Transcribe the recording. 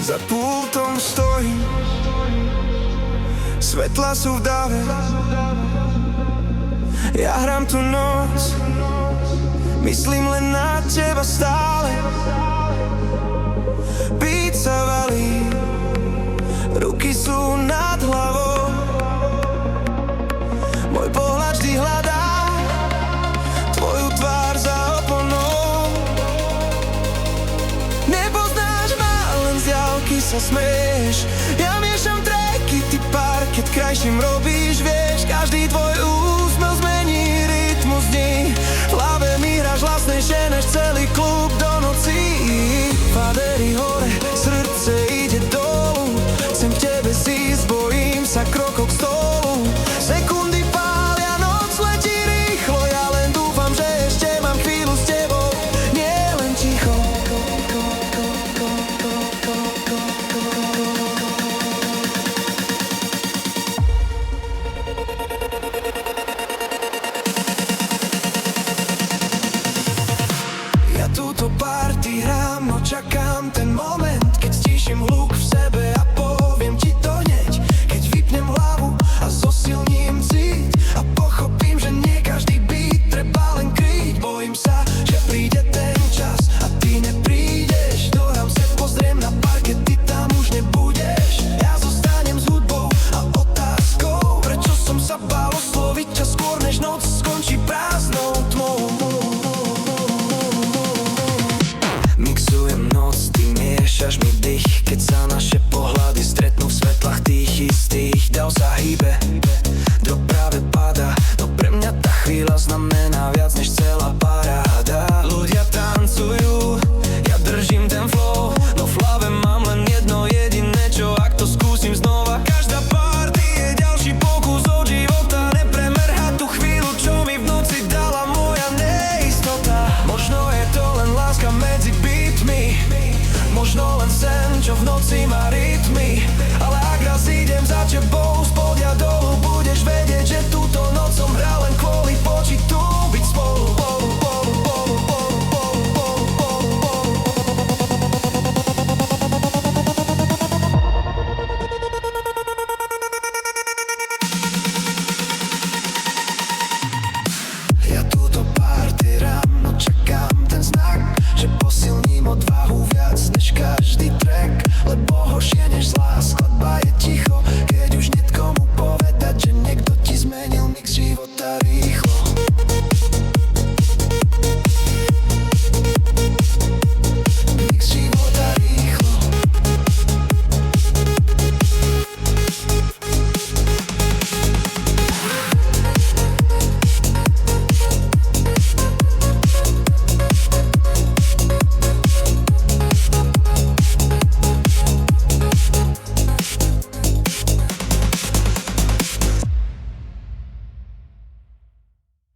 Za pultom stojím, svetla sú v dáve. Ja hrám tu noc, myslím len na teba stále. Beat sa valí, ruky sú nad hlavou. Môj pohľad vždy hľadá tvoju tvár za oponou. Nepoznáš ma, len z diaľky sa smeješ. Ja miešam tracky, ty parket krajším robíš, vieš. Každý tvoj úsmev zmení rytmus dní. V hlave mi hráš hlasnejšie než celý